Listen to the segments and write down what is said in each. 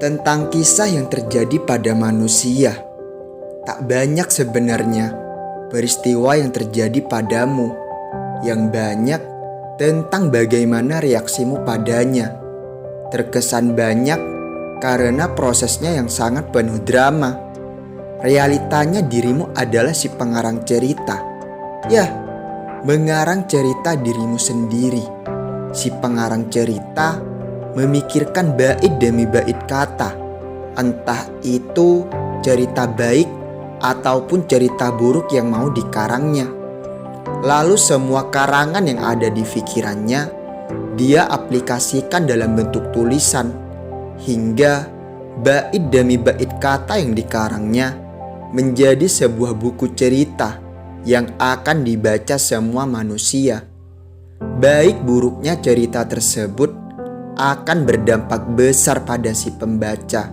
Tentang kisah yang terjadi pada manusia. Tak banyak sebenarnya peristiwa yang terjadi padamu. Yang banyak tentang bagaimana reaksimu padanya. Terkesan banyak karena prosesnya yang sangat penuh drama. Realitanya dirimu adalah si pengarang cerita. Ya, mengarang cerita dirimu sendiri. Si pengarang cerita memikirkan bait demi bait kata, entah itu cerita baik ataupun cerita buruk yang mau dikarangnya. Lalu semua karangan yang ada di pikirannya dia aplikasikan dalam bentuk tulisan, hingga bait demi bait kata yang dikarangnya menjadi sebuah buku cerita yang akan dibaca semua manusia. Baik buruknya cerita tersebut akan berdampak besar pada si pembaca.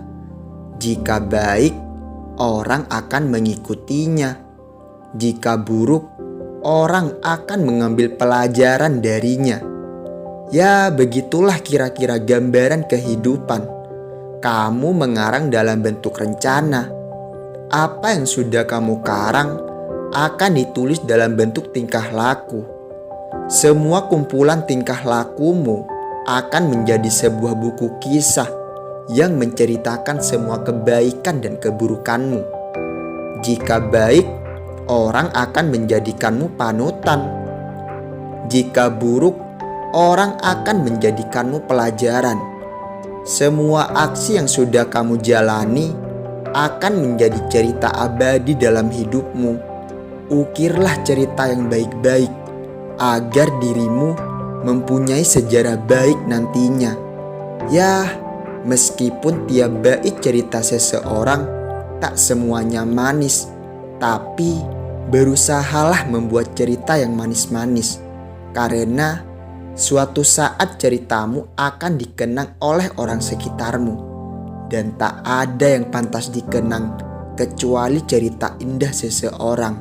Jika baik, orang akan mengikutinya. Jika buruk, orang akan mengambil pelajaran darinya. Ya, begitulah kira-kira gambaran kehidupan. Kamu mengarang dalam bentuk rencana. Apa yang sudah kamu karang akan ditulis dalam bentuk tingkah laku. Semua kumpulan tingkah lakumu akan menjadi sebuah buku kisah yang menceritakan semua kebaikan dan keburukanmu. Jika baik, orang akan menjadikanmu panutan. Jika buruk, orang akan menjadikanmu pelajaran. Semua aksi yang sudah kamu jalani akan menjadi cerita abadi dalam hidupmu. Ukirlah cerita yang baik-baik agar dirimu mempunyai sejarah baik nantinya. Ya, meskipun tiap bait cerita seseorang tak semuanya manis, tapi berusahalah membuat cerita yang manis-manis, karena suatu saat ceritamu akan dikenang oleh orang sekitarmu, dan tak ada yang pantas dikenang kecuali cerita indah seseorang.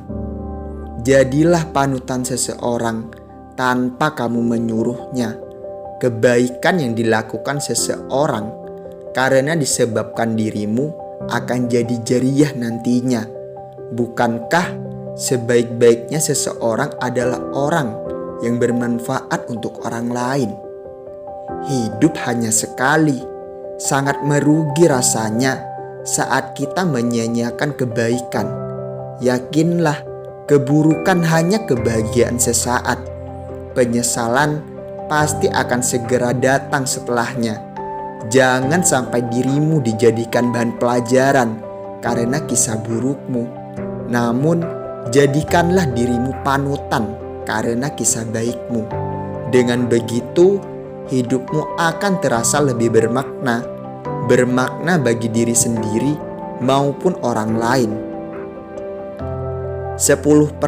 Jadilah panutan seseorang tanpa kamu menyuruhnya. Kebaikan yang dilakukan seseorang karena disebabkan dirimu akan jadi jariah nantinya. Bukankah sebaik-baiknya seseorang adalah orang yang bermanfaat untuk orang lain? Hidup hanya sekali. Sangat merugi rasanya saat kita menyia-nyiakan kebaikan. Yakinlah, keburukan hanya kebahagiaan sesaat. Penyesalan pasti akan segera datang setelahnya. Jangan sampai dirimu dijadikan bahan pelajaran karena kisah burukmu. Namun, jadikanlah dirimu panutan karena kisah baikmu. Dengan begitu, hidupmu akan terasa lebih bermakna. Bermakna bagi diri sendiri maupun orang lain. 10%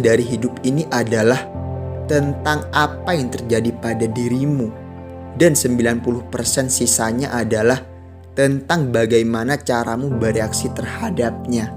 dari hidup ini adalah tentang apa yang terjadi pada dirimu, dan 90% sisanya adalah tentang bagaimana caramu bereaksi terhadapnya.